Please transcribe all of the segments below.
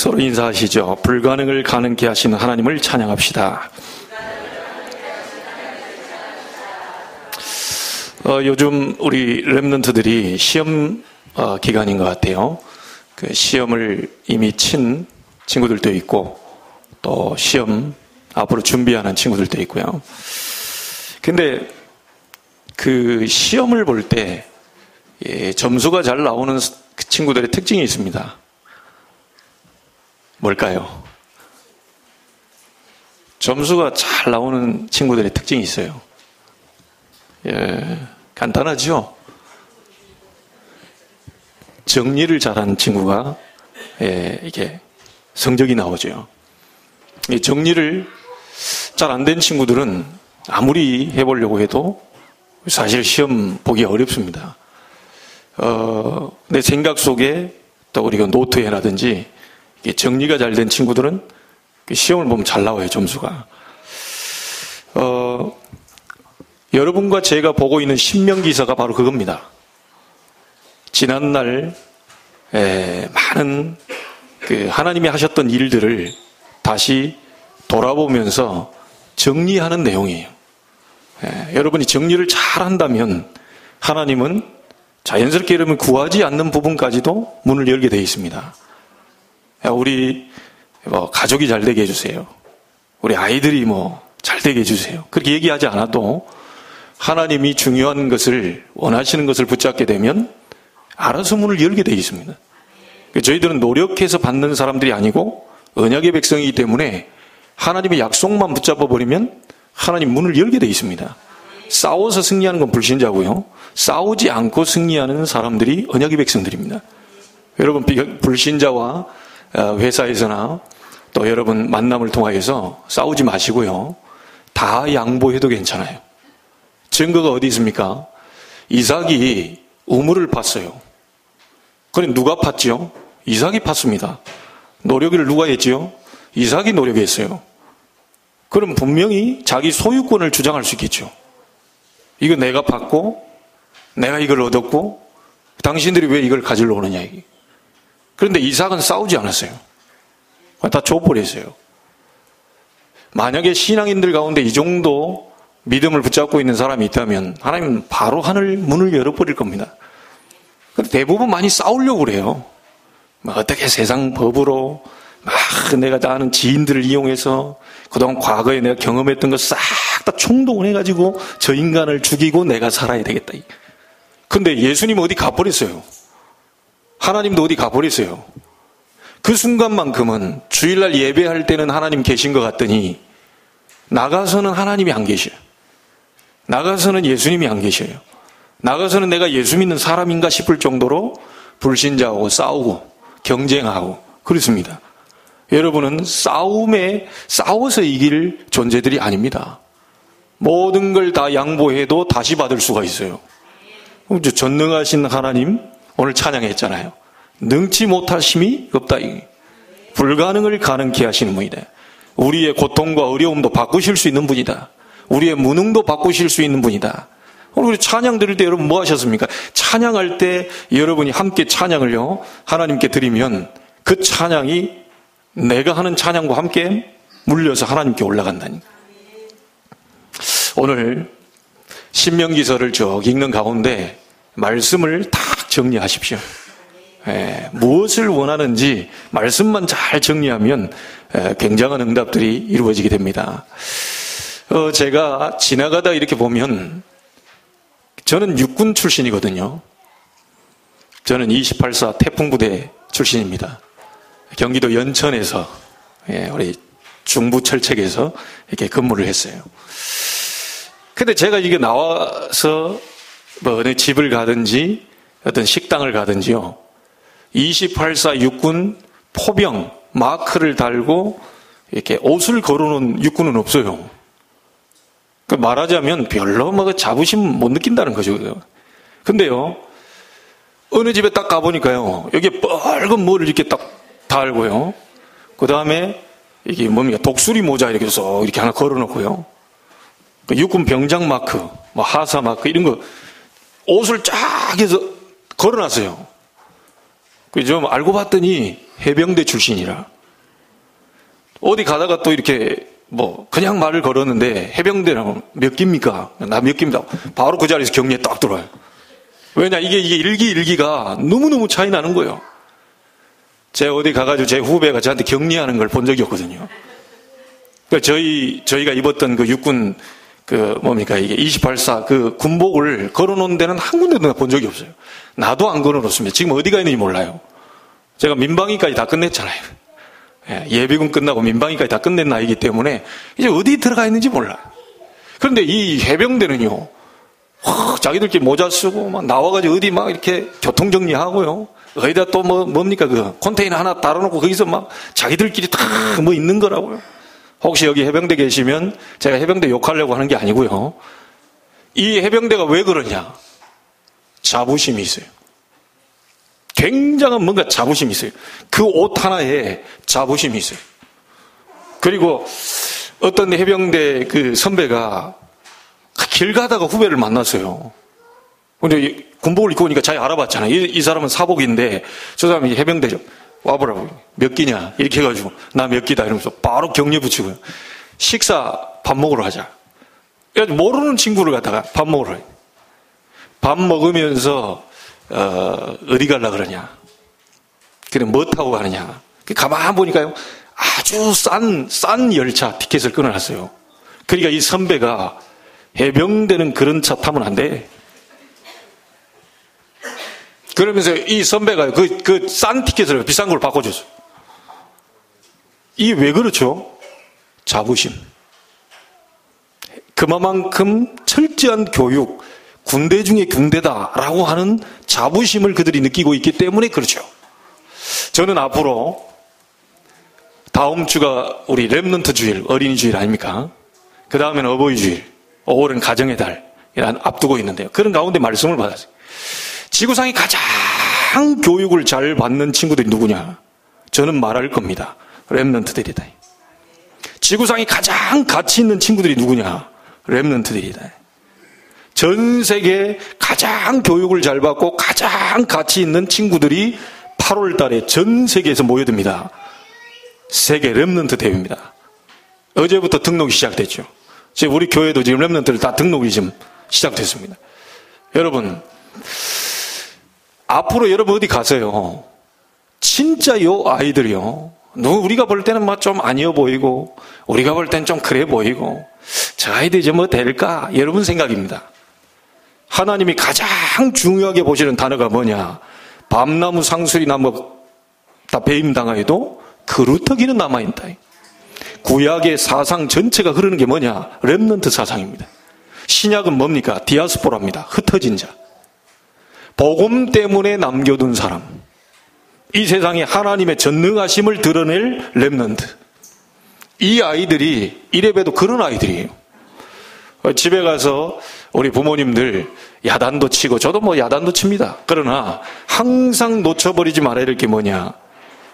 서로 인사하시죠. 불가능을 가능케 하시는 하나님을 찬양합시다. 요즘 우리 랩런트들이 시험 기간인 것 같아요. 그 시험을 이미 친 친구들도 있고 또 시험 앞으로 준비하는 친구들도 있고요. 근데 그 시험을 볼 때 점수가 잘 나오는 친구들의 특징이 있습니다. 뭘까요? 점수가 잘 나오는 친구들의 특징이 있어요. 간단하죠? 정리를 잘하는 친구가 이게 성적이 나오죠. 정리를 잘 안 된 친구들은 아무리 해보려고 해도 사실 시험 보기 어렵습니다. 내 생각 속에 또 우리가 노트에라든지 정리가 잘 된 친구들은 시험을 보면 잘 나와요, 점수가. 여러분과 제가 보고 있는 신명기서가 바로 그겁니다. 지난날 많은 하나님이 하셨던 일들을 다시 돌아보면서 정리하는 내용이에요. 여러분이 정리를 잘 한다면 하나님은 자연스럽게 여러분 구하지 않는 부분까지도 문을 열게 되어 있습니다. 우리 가족이 잘 되게 해주세요. 우리 아이들이 잘 되게 해주세요. 그렇게 얘기하지 않아도 하나님이 중요한 것을 원하시는 것을 붙잡게 되면 알아서 문을 열게 되어 있습니다. 저희들은 노력해서 받는 사람들이 아니고 언약의 백성이기 때문에 하나님의 약속만 붙잡아 버리면 하나님 문을 열게 되어 있습니다. 싸워서 승리하는 건 불신자고요. 싸우지 않고 승리하는 사람들이 언약의 백성들입니다. 여러분 불신자와 회사에서나 또 여러분 만남을 통하여서 싸우지 마시고요. 다 양보해도 괜찮아요. 증거가 어디 있습니까? 이삭이 우물을 팠어요. 그럼 누가 팠죠? 이삭이 팠습니다. 노력을 누가 했지요? 이삭이 노력했어요. 그럼 분명히 자기 소유권을 주장할 수 있겠죠. 이거 내가 팠고 내가 이걸 얻었고 당신들이 왜 이걸 가지러 오느냐 이게. 그런데 이삭은 싸우지 않았어요. 다 줘버렸어요. 만약에 신앙인들 가운데 이 정도 믿음을 붙잡고 있는 사람이 있다면 하나님은 바로 하늘 문을 열어버릴 겁니다. 대부분 많이 싸우려고 그래요. 어떻게 세상 법으로 내가 다 아는 지인들을 이용해서 그동안 과거에 내가 경험했던 거 싹 다 총동원 해가지고 저 인간을 죽이고 내가 살아야 되겠다. 근데 예수님 어디 가버렸어요. 하나님도 어디 가버렸어요. 그 순간만큼은 주일날 예배할 때는 하나님 계신 것 같더니 나가서는 하나님이 안 계셔요. 나가서는 예수님이 안 계셔요. 나가서는 내가 예수 믿는 사람인가 싶을 정도로 불신자하고 싸우고 경쟁하고 그렇습니다. 여러분은 싸워서 이길 존재들이 아닙니다. 모든 걸 다 양보해도 다시 받을 수가 있어요. 전능하신 하나님 오늘 찬양했잖아요. 능치 못하심이 없다. 불가능을 가능케 하시는 분이다. 우리의 고통과 어려움도 바꾸실 수 있는 분이다. 우리의 무능도 바꾸실 수 있는 분이다. 우리 찬양 드릴 때 여러분 뭐 하셨습니까? 찬양할 때 여러분이 함께 찬양을요 하나님께 드리면 그 찬양이 내가 하는 찬양과 함께 물려서 하나님께 올라간다니. 오늘 신명기서를 쭉 읽는 가운데 말씀을 딱 정리하십시오. 무엇을 원하는지 말씀만 잘 정리하면 굉장한 응답들이 이루어지게 됩니다. 제가 지나가다 이렇게 보면 저는 육군 출신이거든요. 저는 28사 태풍부대 출신입니다. 경기도 연천에서 우리 중부철책에서 이렇게 근무를 했어요. 근데 제가 이게 나와서 어느 집을 가든지 어떤 식당을 가든지요 28사 육군 포병 마크를 달고 이렇게 옷을 걸어놓은 육군은 없어요. 말하자면 별로 자부심 못 느낀다는 거죠. 근데요 어느 집에 딱 가보니까요 여기에 빨간 뭐를 이렇게 딱 달고요 그 다음에 이게 뭡니까 독수리 모자 이렇게 쏙 이렇게 하나 걸어놓고요 육군 병장 마크 하사 마크 이런 거 옷을 쫙 해서 걸어놨어요. 좀 알고 봤더니 해병대 출신이라 어디 가다가 또 이렇게 그냥 말을 걸었는데 해병대라고 몇 기입니까? 나 몇 기입니다. 바로 그 자리에서 격리에 딱 들어와요. 왜냐, 이게 일기가 너무너무 차이 나는 거예요. 제가 어디 가가지고 제 후배가 저한테 격리하는 걸 본 적이 없거든요. 그러니까 저희가 입었던 그 육군 이게 28사 그 군복을 걸어놓은 데는 한 군데도 본 적이 없어요. 나도 안 걸어놓습니다. 지금 어디가 있는지 몰라요. 제가 민방위까지 다 끝냈잖아요. 예비군 끝나고 민방위까지 다 끝낸 나이기 때문에 이제 어디 들어가 있는지 몰라요. 그런데 이 해병대는요, 자기들끼리 모자 쓰고 막 나와가지고 어디 막 이렇게 교통정리하고요. 어디다 또 뭡니까 그 컨테이너 하나 달아놓고 거기서 막 자기들끼리 다 있는 거라고요. 혹시 여기 해병대 계시면 제가 해병대 욕하려고 하는 게 아니고요. 이 해병대가 왜 그러냐? 자부심이 있어요. 굉장한 뭔가 자부심이 있어요. 그 옷 하나에 자부심이 있어요. 그리고 어떤 해병대 그 선배가 길 가다가 후배를 만났어요. 근데 군복을 입고 오니까 잘 알아봤잖아요. 이 사람은 사복인데 저 사람이 해병대죠. 와보라고. 몇 기냐? 이렇게 해가지고 나 몇 기다 이러면서 바로 격려 붙이고요. 식사 밥 먹으러 하자. 모르는 친구를 갖다가 밥 먹으러 해요. 밥 먹으면서 어디 갈라 그러냐? 그래 뭐 타고 가느냐? 가만 보니까요, 아주 싼 열차 티켓을 끊어놨어요. 그러니까 이 선배가 해병대는 그런 차 타면 안 돼. 그러면서 이 선배가 그 싼 티켓을 비싼 걸 바꿔줬어요. 이게 왜 그렇죠? 자부심. 그만큼 철저한 교육, 군대 중에 군대다라고 하는 자부심을 그들이 느끼고 있기 때문에 그렇죠. 저는 앞으로 다음 주가 우리 렘넌트 주일, 어린이 주일 아닙니까? 그 다음에는 어버이 주일, 5월은 가정의 달 앞두고 있는데요. 그런 가운데 말씀을 받았어요. 지구상에 가장 교육을 잘 받는 친구들이 누구냐? 저는 말할 겁니다. 렘넌트들이다. 지구상에 가장 가치 있는 친구들이 누구냐? 렘넌트들이다. 전 세계 가장 교육을 잘 받고 가장 가치 있는 친구들이 8월 달에 전 세계에서 모여듭니다. 세계 렘넌트 대회입니다. 어제부터 등록이 시작됐죠. 지금 우리 교회도 지금 렘넌트들 다 등록이 지금 시작됐습니다. 여러분, 앞으로 여러분 어디 가세요? 진짜 요 아이들이요. 우리가 볼 때는 막 좀 아니어 보이고, 우리가 볼 때는 좀 그래 보이고, 저 아이들 이제 뭐 될까? 여러분 생각입니다. 하나님이 가장 중요하게 보시는 단어가 뭐냐? 밤나무 상수리나무 다 배임당하여도 그루터기는 남아있다. 구약의 사상 전체가 흐르는 게 뭐냐? 렘넌트 사상입니다. 신약은 뭡니까? 디아스포라입니다. 흩어진 자. 복음 때문에 남겨둔 사람. 이 세상에 하나님의 전능하심을 드러낼 렘넌트. 이 아이들이 이래봬도 그런 아이들이에요. 집에 가서 우리 부모님들 야단도 치고, 저도 야단도 칩니다. 그러나 항상 놓쳐버리지 말아야 될 게 뭐냐?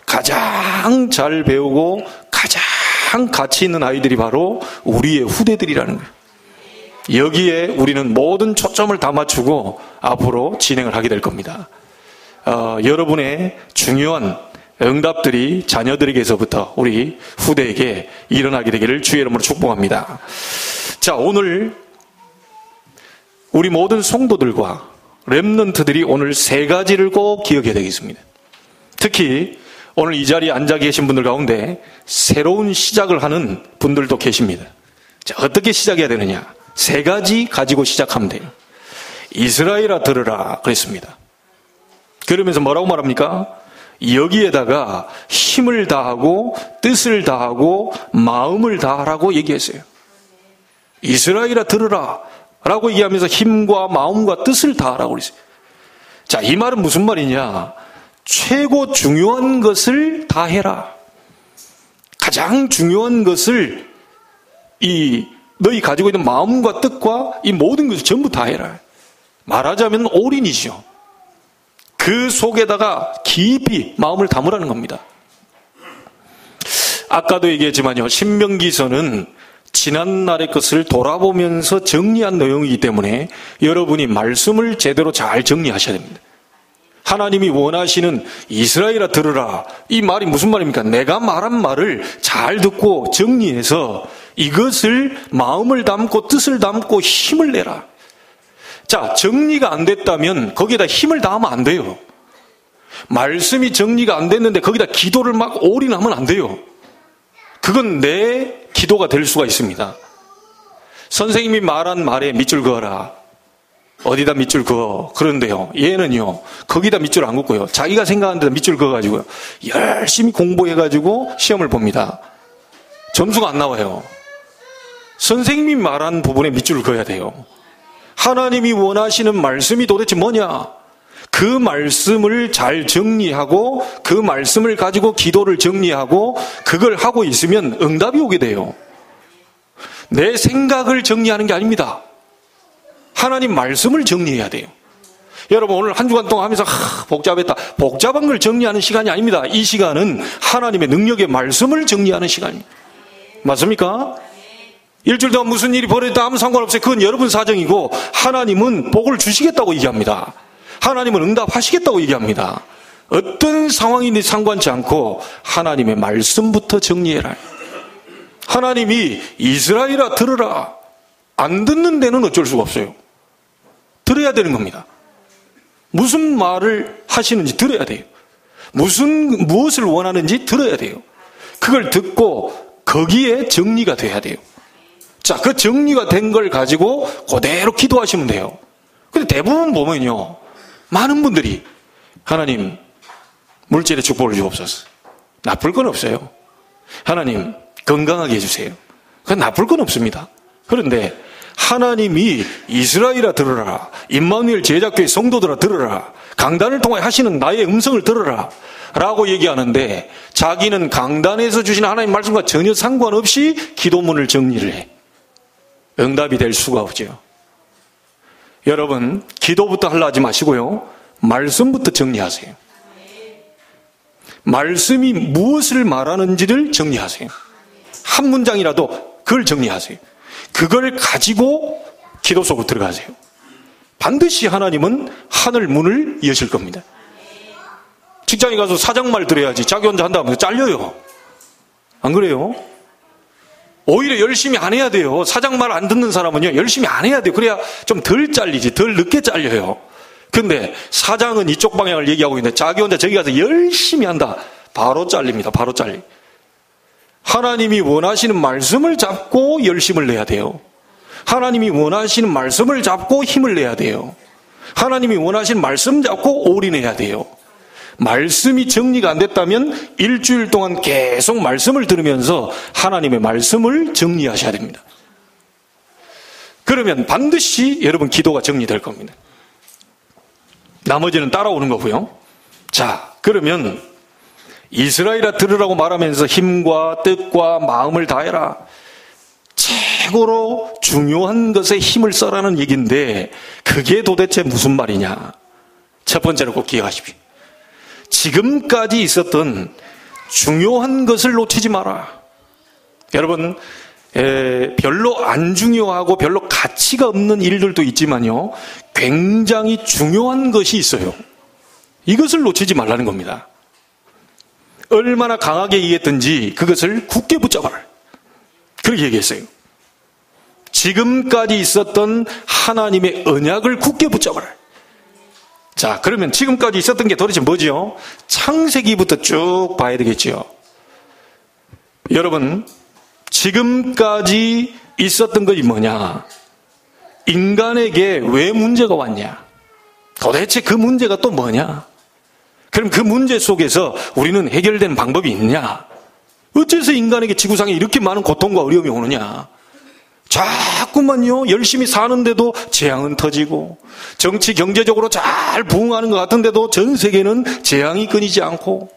가장 잘 배우고 가장 가치 있는 아이들이 바로 우리의 후대들이라는 거예요. 여기에 우리는 모든 초점을 다 맞추고 앞으로 진행을 하게 될 겁니다. 여러분의 중요한 응답들이 자녀들에게서부터 우리 후대에게 일어나게 되기를 주의 이름으로 축복합니다. 자, 오늘 우리 모든 성도들과 렘넌트들이 오늘 세 가지를 꼭 기억해야 되겠습니다. 특히 오늘 이 자리에 앉아 계신 분들 가운데 새로운 시작을 하는 분들도 계십니다. 자, 어떻게 시작해야 되느냐? 세 가지 가지고 시작하면 돼요. 이스라엘아 들으라 그랬습니다. 그러면서 뭐라고 말합니까? 여기에다가 힘을 다하고 뜻을 다하고 마음을 다하라고 얘기했어요. 이스라엘아 들으라 라고 얘기하면서 힘과 마음과 뜻을 다하라고 그랬어요. 자, 이 말은 무슨 말이냐? 최고 중요한 것을 다해라. 가장 중요한 것을 너희 가지고 있는 마음과 뜻과 이 모든 것을 전부 다해라. 말하자면 올인이죠. 그 속에다가 깊이 마음을 담으라는 겁니다. 아까도 얘기했지만요, 신명기서는 지난날의 것을 돌아보면서 정리한 내용이기 때문에 여러분이 말씀을 제대로 잘 정리하셔야 됩니다. 하나님이 원하시는 이스라엘아 들으라. 이 말이 무슨 말입니까? 내가 말한 말을 잘 듣고 정리해서 이것을 마음을 담고 뜻을 담고 힘을 내라. 자, 정리가 안 됐다면 거기에다 힘을 다하면 안 돼요. 말씀이 정리가 안 됐는데 거기다 기도를 막 올인하면 안 돼요. 그건 내 기도가 될 수가 있습니다. 선생님이 말한 말에 밑줄 그어라. 어디다 밑줄 그어. 그런데요, 얘는요, 거기다 밑줄 안 긋고요, 자기가 생각하는 데다 밑줄 그어가지고요, 열심히 공부해가지고 시험을 봅니다. 점수가 안 나와요. 선생님이 말한 부분에 밑줄을 그어야 돼요. 하나님이 원하시는 말씀이 도대체 뭐냐? 그 말씀을 잘 정리하고 그 말씀을 가지고 기도를 정리하고 그걸 하고 있으면 응답이 오게 돼요. 내 생각을 정리하는 게 아닙니다. 하나님 말씀을 정리해야 돼요. 여러분, 오늘 한 주간 동안 하면서 복잡했다. 복잡한 걸 정리하는 시간이 아닙니다. 이 시간은 하나님의 능력의 말씀을 정리하는 시간입니다. 맞습니까? 일주일 동안 무슨 일이 벌어졌다 아무 상관없어요. 그건 여러분 사정이고 하나님은 복을 주시겠다고 얘기합니다. 하나님은 응답하시겠다고 얘기합니다. 어떤 상황이든 상관치 않고 하나님의 말씀부터 정리해라. 하나님이 이스라엘아 들으라. 안 듣는 데는 어쩔 수가 없어요. 들어야 되는 겁니다. 무슨 말을 하시는지 들어야 돼요. 무엇을 원하는지 들어야 돼요. 그걸 듣고 거기에 정리가 돼야 돼요. 자, 그 정리가 된 걸 가지고 그대로 기도하시면 돼요. 근데 대부분 보면요, 많은 분들이 하나님 물질의 축복을 주옵소서. 나쁠 건 없어요. 하나님 건강하게 해주세요. 그건 나쁠 건 없습니다. 그런데 하나님이 이스라엘아 들으라, 임마누엘 제자교회 성도들아 들으라, 강단을 통해 하시는 나의 음성을 들으라 라고 얘기하는데 자기는 강단에서 주신 하나님 말씀과 전혀 상관없이 기도문을 정리를 해. 응답이 될 수가 없죠. 여러분, 기도부터 하려 하지 마시고요, 말씀부터 정리하세요. 말씀이 무엇을 말하는지를 정리하세요. 한 문장이라도 그걸 정리하세요. 그걸 가지고 기도 속으로 들어가세요. 반드시 하나님은 하늘 문을 여실 겁니다. 직장에 가서 사장말 들어야지 자기 혼자 한다면 잘려요. 안 그래요? 오히려 열심히 안 해야 돼요. 사장말 안 듣는 사람은요, 열심히 안 해야 돼요. 그래야 좀 덜 잘리지, 덜 늦게 잘려요. 근데 사장은 이쪽 방향을 얘기하고 있는데 자기 혼자 저기 가서 열심히 한다, 바로 잘립니다. 바로 잘리. 하나님이 원하시는 말씀을 잡고 열심을 내야 돼요. 하나님이 원하시는 말씀을 잡고 힘을 내야 돼요. 하나님이 원하시는 말씀 잡고 올인해야 돼요. 말씀이 정리가 안 됐다면 일주일 동안 계속 말씀을 들으면서 하나님의 말씀을 정리하셔야 됩니다. 그러면 반드시 여러분 기도가 정리될 겁니다. 나머지는 따라오는 거고요. 자, 그러면 이스라엘아 들으라고 말하면서 힘과 뜻과 마음을 다해라. 최고로 중요한 것에 힘을 써라는 얘기인데 그게 도대체 무슨 말이냐? 첫 번째로 꼭 기억하십시오. 지금까지 있었던 중요한 것을 놓치지 마라. 여러분, 별로 안 중요하고 별로 가치가 없는 일들도 있지만요, 굉장히 중요한 것이 있어요. 이것을 놓치지 말라는 겁니다. 얼마나 강하게 얘기했든지 그것을 굳게 붙잡아라. 그렇게 얘기했어요. 지금까지 있었던 하나님의 언약을 굳게 붙잡아라. 자, 그러면 지금까지 있었던 게 도대체 뭐죠? 창세기부터 쭉 봐야 되겠죠. 여러분, 지금까지 있었던 것이 뭐냐? 인간에게 왜 문제가 왔냐? 도대체 그 문제가 또 뭐냐? 그럼 그 문제 속에서 우리는 해결된 방법이 있냐? 어째서 인간에게 지구상에 이렇게 많은 고통과 어려움이 오느냐? 자꾸만요, 열심히 사는데도 재앙은 터지고, 정치 경제적으로 잘 부흥하는 것 같은데도 전 세계는 재앙이 끊이지 않고,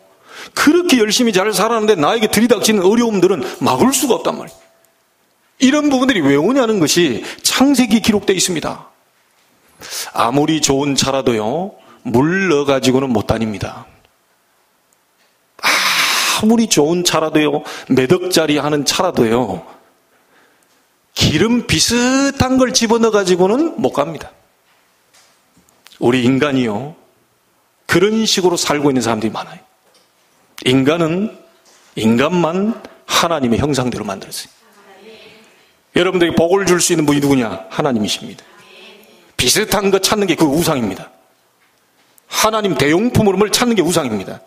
그렇게 열심히 잘 살았는데 나에게 들이닥치는 어려움들은 막을 수가 없단 말이에요. 이런 부분들이 왜 오냐는 것이 창세기에 기록되어 있습니다. 아무리 좋은 차라도요, 물 넣어가지고는 못 다닙니다. 아무리 좋은 차라도요, 몇 억짜리 하는 차라도요, 기름 비슷한 걸 집어넣어가지고는 못 갑니다. 우리 인간이요, 그런 식으로 살고 있는 사람들이 많아요. 인간만 하나님의 형상대로 만들었어요. 여러분들이 복을 줄 수 있는 분이 누구냐? 하나님이십니다. 비슷한 거 찾는 게 그 우상입니다. 하나님 대용품으로 뭘 찾는 게 우상입니다.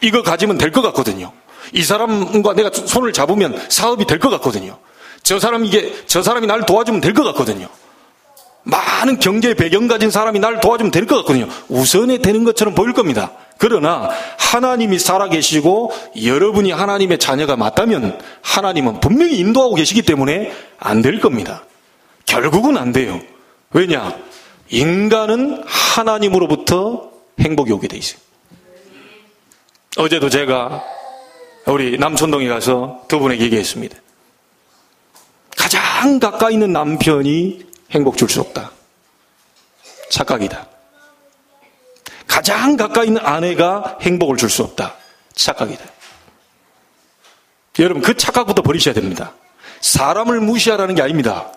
이거 가지면 될 것 같거든요. 이 사람과 내가 손을 잡으면 사업이 될 것 같거든요. 저 사람이 날 도와주면 될 것 같거든요. 많은 경제 배경 가진 사람이 날 도와주면 될 것 같거든요. 우선에 되는 것처럼 보일 겁니다. 그러나 하나님이 살아계시고 여러분이 하나님의 자녀가 맞다면 하나님은 분명히 인도하고 계시기 때문에 안 될 겁니다. 결국은 안 돼요. 왜냐? 인간은 하나님으로부터 행복이 오게 돼 있어요. 어제도 제가 우리 남촌동에 가서 두 분에게 얘기했습니다. 가장 가까이 있는 남편이 행복 줄 수 없다. 착각이다. 가장 가까이 있는 아내가 행복을 줄 수 없다. 착각이다. 여러분, 그 착각부터 버리셔야 됩니다. 사람을 무시하라는 게 아닙니다.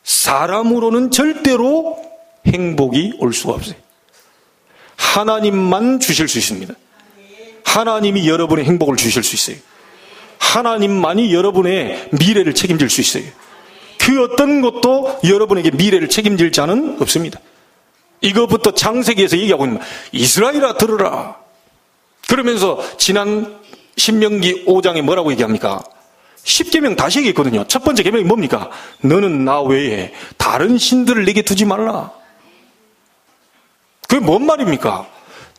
사람으로는 절대로 행복이 올 수가 없어요. 하나님만 주실 수 있습니다. 하나님이 여러분의 행복을 주실 수 있어요. 하나님만이 여러분의 미래를 책임질 수 있어요. 그 어떤 것도 여러분에게 미래를 책임질 자는 없습니다. 이것부터 창세기에서 얘기하고 있는 이스라엘아 들으라. 그러면서 지난 신명기 5장에 뭐라고 얘기합니까? 10계명 다시 얘기했거든요. 첫 번째 계명이 뭡니까? 너는 나 외에 다른 신들을 내게 두지 말라. 그게 뭔 말입니까?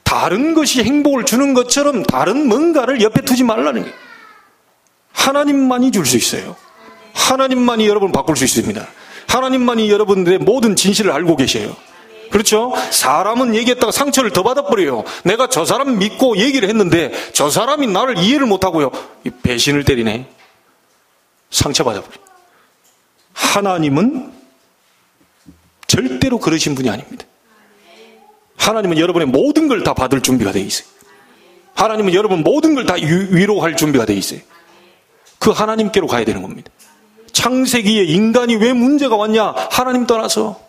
다른 것이 행복을 주는 것처럼 다른 뭔가를 옆에 두지 말라는 게. 하나님만이 줄 수 있어요. 하나님만이 여러분을 바꿀 수 있습니다. 하나님만이 여러분들의 모든 진실을 알고 계셔요. 그렇죠? 사람은 얘기했다가 상처를 더 받아버려요. 내가 저 사람 믿고 얘기를 했는데 저 사람이 나를 이해를 못하고요. 배신을 때리네. 상처받아버려요. 하나님은 절대로 그러신 분이 아닙니다. 하나님은 여러분의 모든 걸 다 받을 준비가 되어 있어요. 하나님은 여러분 모든 걸 다 위로할 준비가 되어 있어요. 그 하나님께로 가야 되는 겁니다. 창세기에 인간이 왜 문제가 왔냐? 하나님 떠나서.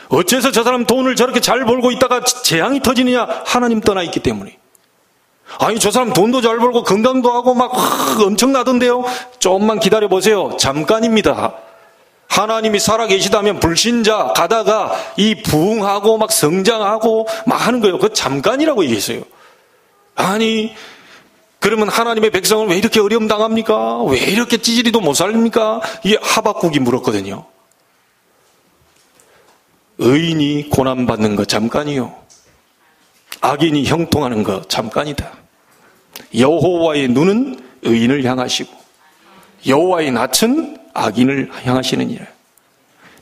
어째서 저 사람 돈을 저렇게 잘 벌고 있다가 재앙이 터지느냐? 하나님 떠나 있기 때문에. 아니, 저 사람 돈도 잘 벌고 건강도 하고 막 엄청나던데요? 조금만 기다려보세요. 잠깐입니다. 하나님이 살아계시다면 불신자 가다가 이 부흥하고 막 성장하고 막 하는 거예요. 그거 잠깐이라고 얘기했어요. 아니, 그러면 하나님의 백성을 왜 이렇게 어려움 당합니까? 왜 이렇게 찌질이도 못 살립니까? 이게 하박국이 물었거든요. 의인이 고난받는 거 잠깐이요. 악인이 형통하는 거 잠깐이다. 여호와의 눈은 의인을 향하시고 여호와의 낯은 악인을 향하시느니라.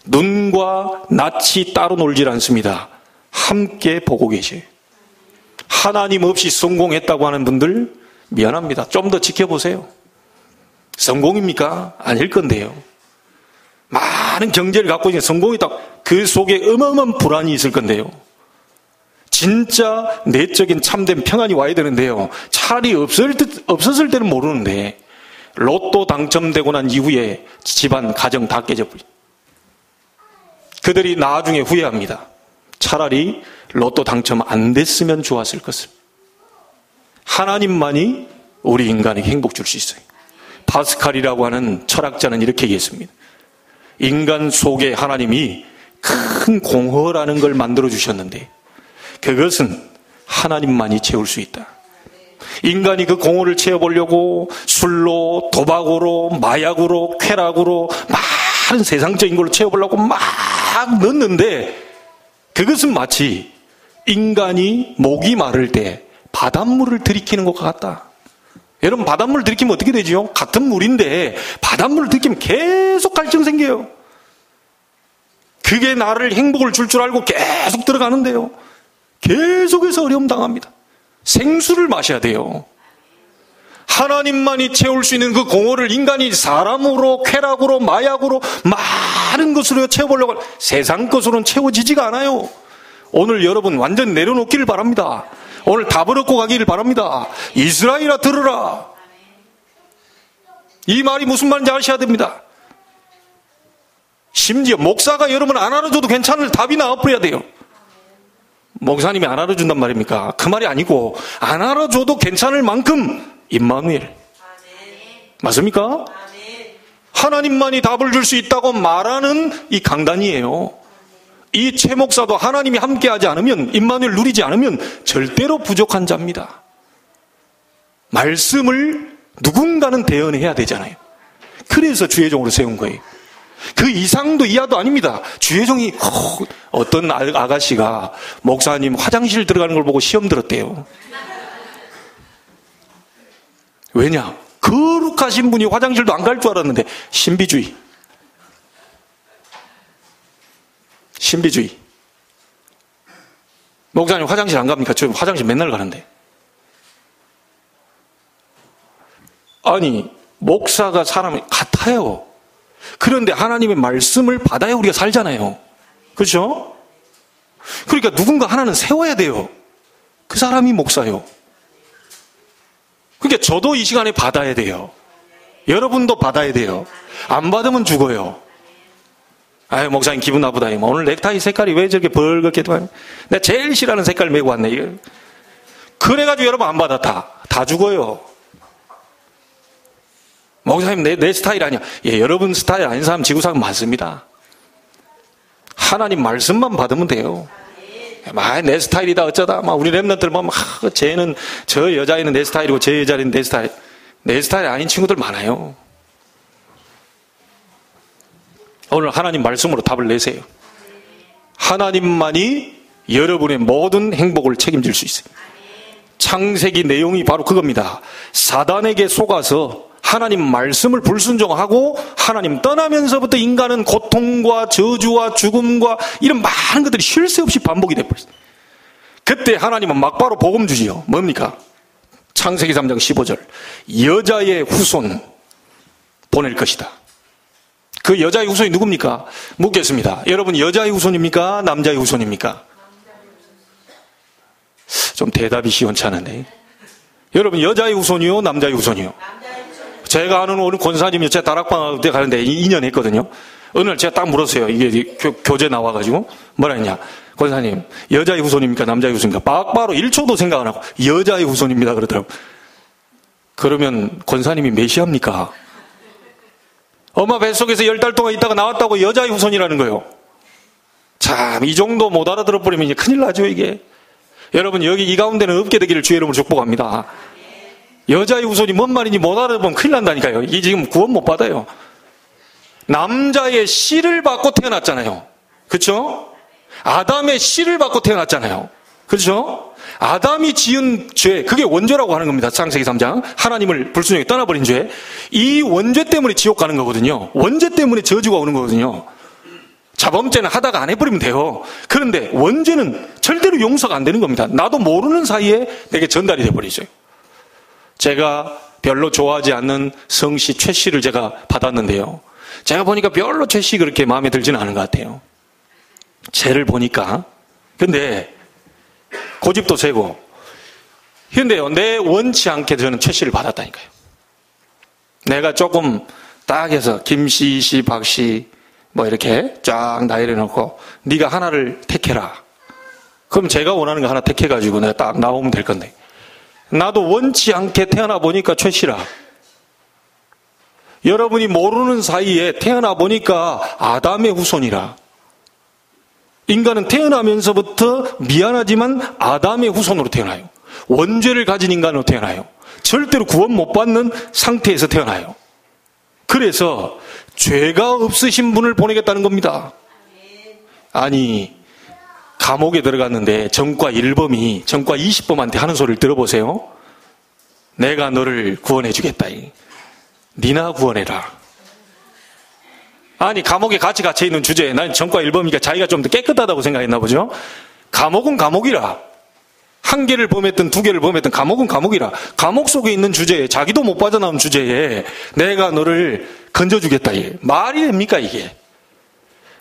눈과 낯이 따로 놀질 않습니다. 함께 보고 계셔요. 하나님 없이 성공했다고 하는 분들 미안합니다. 좀 더 지켜보세요. 성공입니까? 아닐 건데요. 많은 경제를 갖고 있는 성공이다. 그 속에 어마어마한 불안이 있을 건데요. 진짜 내적인 참된 평안이 와야 되는데요. 차라리 없었을 때는 모르는데 로또 당첨되고 난 이후에 집안 가정 다 깨져버려. 그들이 나중에 후회합니다. 차라리 로또 당첨 안 됐으면 좋았을 것을. 하나님만이 우리 인간에게 행복 줄 수 있어요. 파스칼이라고 하는 철학자는 이렇게 얘기했습니다. 인간 속에 하나님이 큰 공허라는 걸 만들어 주셨는데 그것은 하나님만이 채울 수 있다. 인간이 그 공허를 채워보려고 술로, 도박으로, 마약으로, 쾌락으로 많은 세상적인 걸로 채워보려고 막 넣는데 그것은 마치 인간이 목이 마를 때 바닷물을 들이키는 것과 같다. 여러분, 바닷물을 들이키면 어떻게 되죠? 같은 물인데 바닷물을 들이키면 계속 갈증 생겨요. 그게 나를 행복을 줄 줄 알고 계속 들어가는데요. 계속해서 어려움 당합니다. 생수를 마셔야 돼요. 하나님만이 채울 수 있는 그 공허를 인간이 사람으로, 쾌락으로, 마약으로 많은 것으로 채워보려고 세상 것으로는 채워지지가 않아요. 오늘 여러분 완전 내려놓기를 바랍니다. 오늘 답을 얻고 가기를 바랍니다. 이스라엘아 들으라. 이 말이 무슨 말인지 아셔야 됩니다. 심지어 목사가 여러분 안 알아줘도 괜찮을 답이 나와버려야 돼요. 목사님이 안 알아준단 말입니까? 그 말이 아니고 안 알아줘도 괜찮을 만큼 임마누엘. 맞습니까? 하나님만이 답을 줄 수 있다고 말하는 이 강단이에요. 이 최 목사도 하나님이 함께하지 않으면, 임마누엘 누리지 않으면 절대로 부족한 자입니다. 말씀을 누군가는 대언해야 되잖아요. 그래서 주의종으로 세운 거예요. 그 이상도 이하도 아닙니다. 주의종이 어떤 아가씨가 목사님 화장실 들어가는 걸 보고 시험 들었대요. 왜냐? 거룩하신 분이 화장실도 안 갈 줄 알았는데 신비주의. 목사님 화장실 안 갑니까? 저 화장실 맨날 가는데. 아니, 목사가 사람이 같아요. 그런데 하나님의 말씀을 받아야 우리가 살잖아요. 그렇죠? 그러니까 누군가 하나는 세워야 돼요. 그 사람이 목사요. 그러니까 저도 이 시간에 받아야 돼요. 여러분도 받아야 돼요. 안 받으면 죽어요. 아유, 목사님 기분 나쁘다. 오늘 넥타이 색깔이 왜 저렇게 벌겋게 내가 제일 싫어하는 색깔 메고 왔네. 그래가지고 여러분 안 받았다. 다 죽어요. 목사님 내 스타일 아니야. 예, 여러분 스타일 아닌 사람 지구상은 많습니다. 하나님 말씀만 받으면 돼요. 내 스타일이다 어쩌다. 우리 랩런들 보면 쟤는 저 여자애는 내 스타일이고 저 여자애는 내 스타일. 내 스타일 아닌 친구들 많아요. 오늘 하나님 말씀으로 답을 내세요. 하나님만이 여러분의 모든 행복을 책임질 수 있어요. 창세기 내용이 바로 그겁니다. 사단에게 속아서 하나님 말씀을 불순종하고 하나님 떠나면서부터 인간은 고통과 저주와 죽음과 이런 많은 것들이 쉴 새 없이 반복이 돼버렸어요. 그때 하나님은 막바로 복음 주지요. 뭡니까? 창세기 3장 15절. 여자의 후손 보낼 것이다. 그 여자의 후손이 누굽니까? 묻겠습니다. 여러분 여자의 후손입니까? 남자의 후손입니까? 좀 대답이 시원찮은데. 여러분 여자의 후손이요? 남자의 후손이요? 제가 아는 오늘 권사님이 제 다락방 때 가는데 2년 했거든요. 어느 날 제가 딱 물었어요. 이게 교재 나와가지고 뭐라 했냐. 권사님 여자의 후손입니까? 남자의 후손입니까? 막바로 1초도 생각 안 하고 여자의 후손입니다 그러더라고요. 그러면 권사님이 메시아입니까? 엄마 뱃속에서 10달 동안 있다가 나왔다고 여자의 후손이라는 거예요. 참, 이 정도 못 알아들어버리면 이제 큰일 나죠 이게. 여러분 여기 이 가운데는 없게 되기를 주의 이름으로 축복합니다. 여자의 후손이 뭔 말인지 못 알아보면 큰일 난다니까요. 이게 지금 구원 못 받아요. 남자의 씨를 받고 태어났잖아요. 그렇죠? 아담의 씨를 받고 태어났잖아요. 그렇죠? 아담이 지은 죄, 그게 원죄라고 하는 겁니다. 창세기 3장. 하나님을 불순종해 떠나버린 죄. 이 원죄 때문에 지옥 가는 거거든요. 원죄 때문에 저주가 오는 거거든요. 자범죄는 하다가 안 해버리면 돼요. 그런데 원죄는 절대로 용서가 안 되는 겁니다. 나도 모르는 사이에 내게 전달이 돼버리죠. 제가 별로 좋아하지 않는 성씨 최 씨를 제가 받았는데요. 제가 보니까 별로 최 씨 그렇게 마음에 들지는 않은 것 같아요. 쟤를 보니까. 근데 고집도 세고. 근데요, 내 원치 않게 저는 최 씨를 받았다니까요. 내가 조금 딱 해서 김씨, 이씨, 박씨 뭐 이렇게 쫙 나열해 놓고 네가 하나를 택해라. 그럼 제가 원하는 거 하나 택해가지고 내가 딱 나오면 될 건데. 나도 원치 않게 태어나 보니까 최 씨라. 여러분이 모르는 사이에 태어나 보니까 아담의 후손이라. 인간은 태어나면서부터 미안하지만 아담의 후손으로 태어나요. 원죄를 가진 인간으로 태어나요. 절대로 구원 못 받는 상태에서 태어나요. 그래서 죄가 없으신 분을 보내겠다는 겁니다. 아니, 감옥에 들어갔는데 전과 1범이 전과 20범한테 하는 소리를 들어보세요. 내가 너를 구원해 주겠다. 니나 구원해라. 아니, 감옥에 같이 갇혀있는 주제에 난 전과 1범이니까 자기가 좀 더 깨끗하다고 생각했나 보죠. 감옥은 감옥이라. 1개를 범했든 2개를 범했든 감옥은 감옥이라. 감옥 속에 있는 주제에, 자기도 못 빠져나온 주제에 내가 너를 건져주겠다. 말이 됩니까 이게?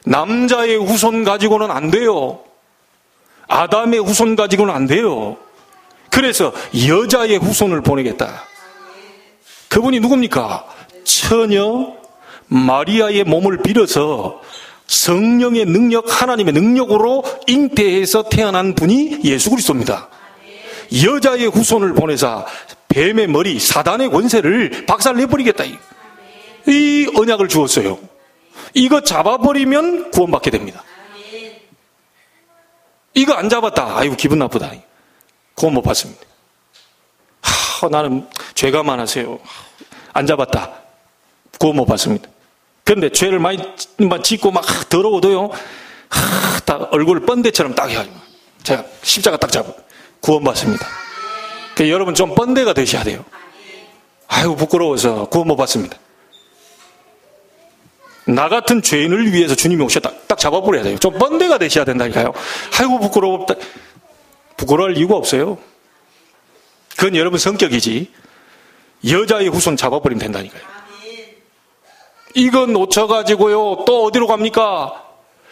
남자의 후손 가지고는 안 돼요. 아담의 후손 가지고는 안 돼요. 그래서 여자의 후손을 보내겠다. 그분이 누굽니까? 처녀 마리아의 몸을 빌어서 성령의 능력, 하나님의 능력으로 잉태해서 태어난 분이 예수 그리스도입니다. 여자의 후손을 보내사 뱀의 머리, 사단의 권세를 박살내버리겠다. 이 언약을 주었어요. 이거 잡아버리면 구원받게 됩니다. 이거 안 잡았다. 아이고, 기분 나쁘다. 구원 못 받습니다. 나는 죄가 많아서요. 안 잡았다. 구원 못 받습니다. 그런데 죄를 많이 짓고 막 더러워도요, 딱 얼굴 번데처럼 딱 해가지고 제가 십자가 딱 잡고 구원 받습니다. 그러니까 여러분 좀 번데가 되셔야 돼요. 아이고, 부끄러워서 구원 못 받습니다. 나 같은 죄인을 위해서 주님이 오셨다. 딱 잡아버려야 돼요. 좀 번데가 되셔야 된다니까요. 아이고, 부끄러워할 이유가 없어요. 그건 여러분 성격이지. 여자의 후손 잡아버리면 된다니까요. 이거 놓쳐가지고요, 또 어디로 갑니까?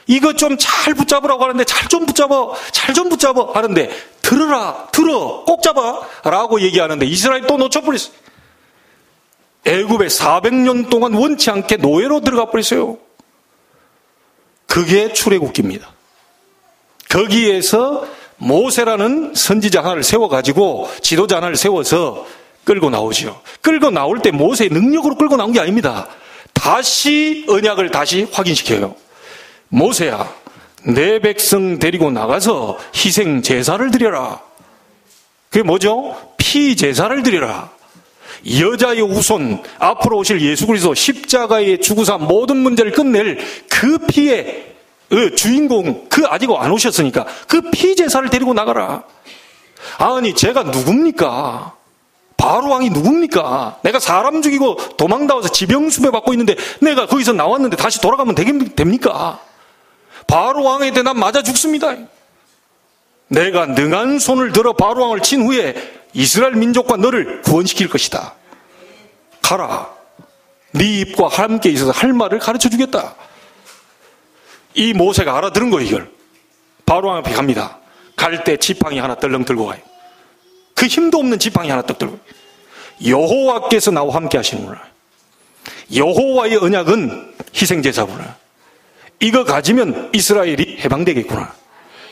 이거 좀 잘 붙잡으라고 하는데, 잘 좀 붙잡아 하는데, 들어, 꼭 잡아 라고 얘기하는데 이스라엘 또 놓쳐버렸어요. 애굽에 400년 동안 원치 않게 노예로 들어가 버렸어요. 그게 출애굽기입니다. 거기에서 모세라는 선지자 하나를 세워가지고 지도자 하나를 세워서 끌고 나오죠. 끌고 나올 때 모세의 능력으로 끌고 나온 게 아닙니다. 다시 언약을 다시 확인시켜요. 모세야, 내 백성 데리고 나가서 희생 제사를 드려라. 그게 뭐죠? 피 제사를 드려라. 여자의 후손, 앞으로 오실 예수 그리스도 십자가의 죽으사 모든 문제를 끝낼 그 피의 주인공, 아직 안 오셨으니까 그 피 제사를 데리고 나가라. 아니, 제가 누굽니까? 바로 왕이 누굽니까? 내가 사람 죽이고 도망다와서 지병수배 받고 있는데 내가 거기서 나왔는데 다시 돌아가면 됩니까? 바로 왕한테 난 맞아 죽습니다. 내가 능한 손을 들어 바로 왕을 친 후에 이스라엘 민족과 너를 구원시킬 것이다. 가라. 네 입과 함께 있어서 할 말을 가르쳐 주겠다. 이 모세가 알아들은 거예요, 이걸. 바로 왕 앞에 갑니다. 갈 때 지팡이 하나 떨렁 들고 가요. 그 힘도 없는 지팡이 하나 떡 들고. 여호와께서 나와 함께 하시는구나. 여호와의 언약은 희생제사구나. 이거 가지면 이스라엘이 해방되겠구나.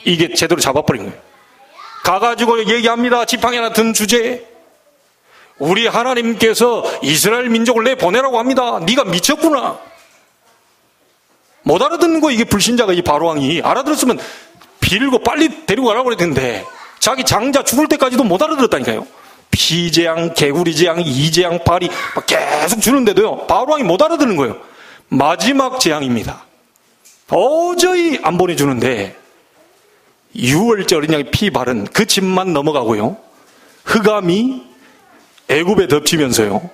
이게 제대로 잡아버린 거예요. 가가지고 얘기합니다. 지팡이 하나 든 주제에 우리 하나님께서 이스라엘 민족을 내보내라고 합니다. 네가 미쳤구나. 못 알아듣는 거. 이게 불신자가 이 바로왕이 알아들었으면 빌고 빨리 데리고 가라고 그랬는데 자기 장자 죽을 때까지도 못 알아들었다니까요. 피재앙, 개구리재앙, 이재앙, 파리 막 계속 주는데도요, 바로왕이 못 알아듣는 거예요. 마지막 재앙입니다. 도저히 안 보내주는데 6월째 어린 양의 피 바른 그 집만 넘어가고요, 흑암이 애굽에 덮치면서요,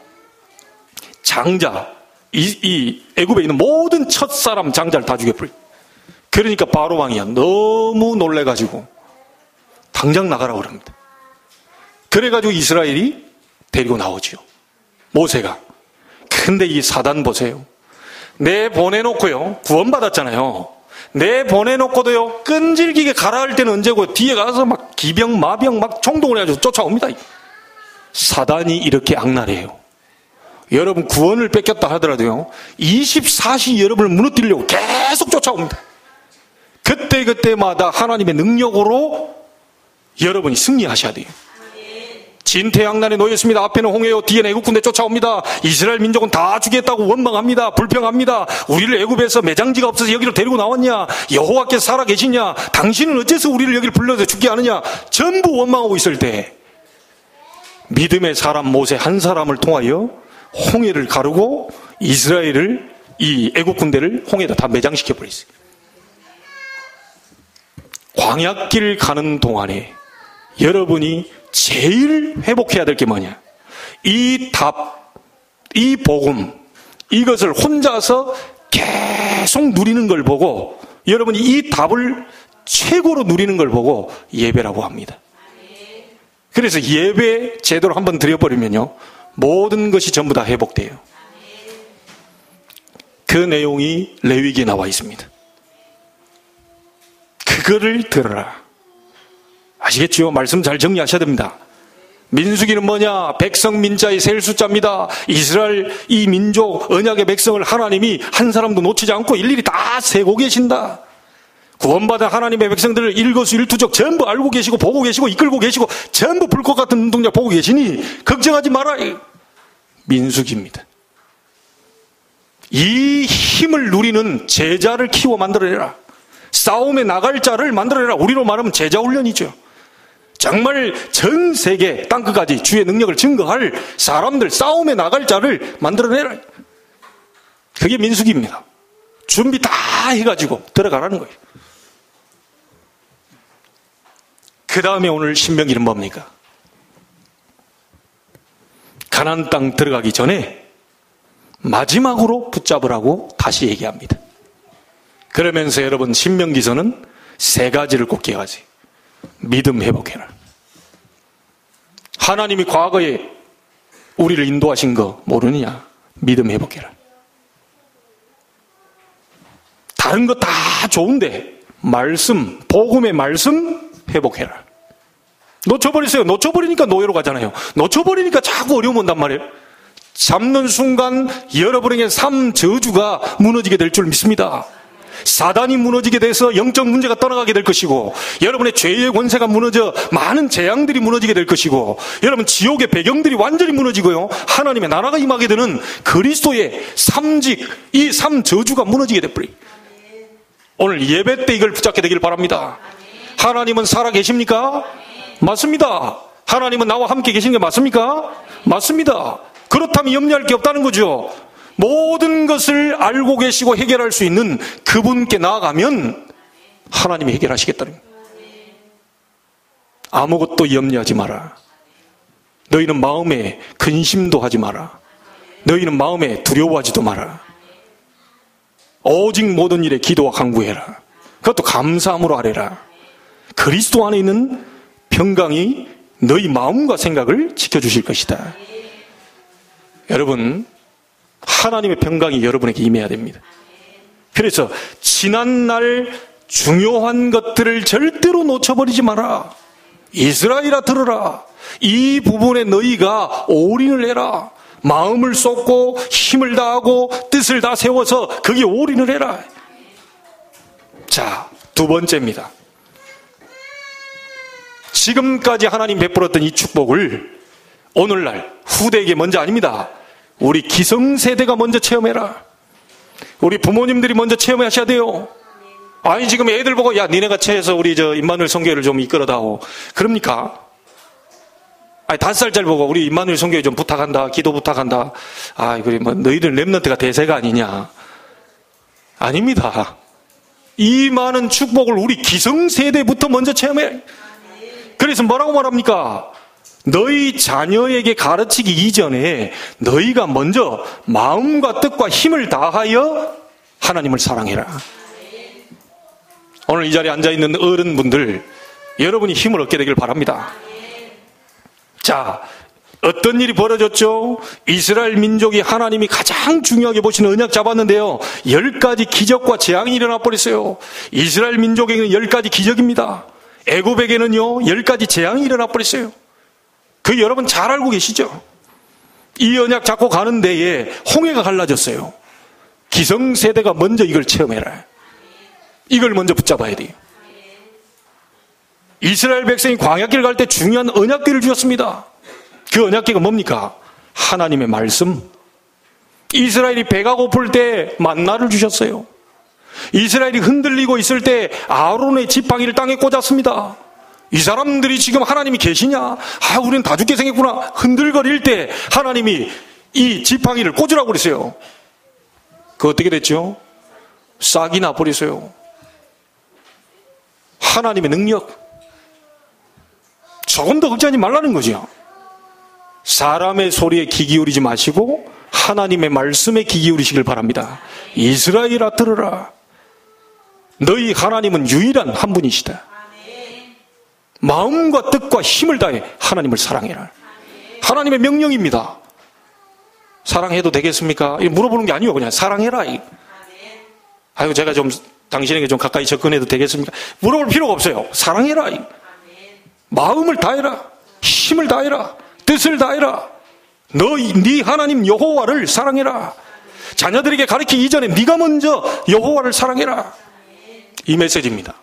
장자, 이 애굽에 있는 모든 첫사람 장자를 다 죽여버려요. 그러니까 바로왕이야 너무 놀래가지고 당장 나가라고 그럽니다. 그래가지고 이스라엘이 데리고 나오죠, 모세가. 근데 이 사단 보세요. 내 보내놓고요, 구원받았잖아요. 내 보내놓고도요, 끈질기게 가라 할 때는 언제고 뒤에 가서 막 기병, 마병 막 총동을 해가지고 쫓아옵니다. 사단이 이렇게 악랄해요. 여러분 구원을 뺏겼다 하더라도요, 24시 여러분을 무너뜨리려고 계속 쫓아옵니다. 그때마다 하나님의 능력으로 여러분이 승리하셔야 돼요. 진퇴양난에 놓였습니다. 앞에는 홍해요, 뒤에는 애국군대 쫓아옵니다. 이스라엘 민족은 다 죽겠다고 원망합니다. 불평합니다. 우리를 애굽에서 매장지가 없어서 여기로 데리고 나왔냐? 여호와께서 살아계시냐? 당신은 어째서 우리를 여기를 불러서 죽게 하느냐? 전부 원망하고 있을 때 믿음의 사람 모세 한 사람을 통하여 홍해를 가르고 이스라엘을, 이 애국군대를 홍해에다 다 매장시켜 버렸어요. 광야길 가는 동안에 여러분이 제일 회복해야 될 게 뭐냐? 이 답, 이 복음, 이것을 혼자서 계속 누리는 걸 보고, 여러분이 이 답을 최고로 누리는 걸 보고 예배라고 합니다. 그래서 예배 제대로 한번 드려버리면요, 모든 것이 전부 다 회복돼요. 그 내용이 레위기에 나와 있습니다. 그거를 들어라. 아시겠죠? 말씀 잘 정리하셔야 됩니다. 민수기는 뭐냐? 백성 민자의 셀 숫자입니다. 이스라엘 이 민족 언약의 백성을 하나님이 한 사람도 놓치지 않고 일일이 다 세고 계신다. 구원받은 하나님의 백성들을 일거수일투족 전부 알고 계시고 보고 계시고 이끌고 계시고 전부 불꽃 같은 눈동자 보고 계시니 걱정하지 마라. 민수기입니다. 이 힘을 누리는 제자를 키워 만들어내라. 싸움에 나갈 자를 만들어내라. 우리로 말하면 제자 훈련이죠. 정말 전 세계 땅끝까지 주의 능력을 증거할 사람들, 싸움에 나갈 자를 만들어내라. 그게 민수기입니다. 준비 다 해가지고 들어가라는 거예요. 그 다음에 오늘 신명기는 뭡니까? 가나안 땅 들어가기 전에 마지막으로 붙잡으라고 다시 얘기합니다. 그러면서 여러분 신명기서는 세 가지를 꼭 기억하세요. 믿음 회복해라. 하나님이 과거에 우리를 인도하신 거 모르느냐? 믿음 회복해라. 다른 거 다 좋은데 말씀, 복음의 말씀 회복해라. 놓쳐버리세요. 놓쳐버리니까 노예로 가잖아요. 놓쳐버리니까 자꾸 어려움 온단 말이에요. 잡는 순간 여러분에게 삶 저주가 무너지게 될 줄 믿습니다. 사단이 무너지게 돼서 영적 문제가 떠나가게 될 것이고, 여러분의 죄의 권세가 무너져 많은 재앙들이 무너지게 될 것이고, 여러분 지옥의 배경들이 완전히 무너지고요, 하나님의 나라가 임하게 되는 그리스도의 삼직, 이 삼 저주가 무너지게 돼버려요. 오늘 예배 때 이걸 붙잡게 되길 바랍니다. 하나님은 살아 계십니까? 맞습니다. 하나님은 나와 함께 계신 게 맞습니까? 맞습니다. 그렇다면 염려할 게 없다는 거죠. 모든 것을 알고 계시고 해결할 수 있는 그분께 나아가면 하나님이 해결하시겠다는 거예요. 아무것도 염려하지 마라. 너희는 마음에 근심도 하지 마라. 너희는 마음에 두려워하지도 마라. 오직 모든 일에 기도와 간구해라. 그것도 감사함으로 하래라. 그리스도 안에 있는 평강이 너희 마음과 생각을 지켜주실 것이다. 여러분, 하나님의 평강이 여러분에게 임해야 됩니다. 그래서 지난날 중요한 것들을 절대로 놓쳐버리지 마라. 이스라엘아 들으라. 이 부분에 너희가 올인을 해라. 마음을 쏟고 힘을 다하고 뜻을 다 세워서 거기에 올인을 해라. 자, 두 번째입니다. 지금까지 하나님 베풀었던 이 축복을 오늘날 후대에게 먼저 아닙니다. 우리 기성세대가 먼저 체험해라. 우리 부모님들이 먼저 체험하셔야 돼요. 아니 지금 애들 보고 야 니네가 체해서 우리 임마누엘 성교회를 좀 이끌어다오. 그럽니까? 아니 5살짜리 보고 우리 임마누엘 성교회 좀 부탁한다. 기도 부탁한다. 아 그래 뭐 너희들 렘넌트가 대세가 아니냐. 아닙니다. 이 많은 축복을 우리 기성세대부터 먼저 체험해. 그래서 뭐라고 말합니까? 너희 자녀에게 가르치기 이전에 너희가 먼저 마음과 뜻과 힘을 다하여 하나님을 사랑해라. 오늘 이 자리에 앉아있는 어른분들, 여러분이 힘을 얻게 되길 바랍니다. 자, 어떤 일이 벌어졌죠? 이스라엘 민족이 하나님이 가장 중요하게 보시는 언약 잡았는데요, 10가지 기적과 재앙이 일어나 버렸어요. 이스라엘 민족에게는 10가지 기적입니다. 애굽에게는요 10가지 재앙이 일어나 버렸어요. 그 여러분 잘 알고 계시죠? 이 언약 잡고 가는 데에 홍해가 갈라졌어요. 기성세대가 먼저 이걸 체험해라. 이걸 먼저 붙잡아야 돼요. 이스라엘 백성이 광야길 갈 때 중요한 언약궤를 주었습니다. 그 언약궤가 뭡니까? 하나님의 말씀. 이스라엘이 배가 고플 때 만나를 주셨어요. 이스라엘이 흔들리고 있을 때 아론의 지팡이를 땅에 꽂았습니다. 이 사람들이 지금 하나님이 계시냐? 아, 우리는 다 죽게 생겼구나. 흔들거릴 때 하나님이 이 지팡이를 꽂으라고 그랬어요. 그 어떻게 됐죠? 싹이 나버렸어요. 하나님의 능력. 조금 더 걱정하지 말라는 거죠. 사람의 소리에 귀 기울이지 마시고 하나님의 말씀에 귀 기울이시길 바랍니다. 이스라엘아 들으라. 너희 하나님은 유일한 한 분이시다. 마음과 뜻과 힘을 다해 하나님을 사랑해라. 하나님의 명령입니다. 사랑해도 되겠습니까? 물어보는 게 아니고 그냥 사랑해라. 아이고 제가 좀 당신에게 좀 가까이 접근해도 되겠습니까? 물어볼 필요가 없어요. 사랑해라. 마음을 다해라. 힘을 다해라. 뜻을 다해라. 네 하나님 여호와를 사랑해라. 자녀들에게 가르치기 이전에 네가 먼저 여호와를 사랑해라. 이 메시지입니다.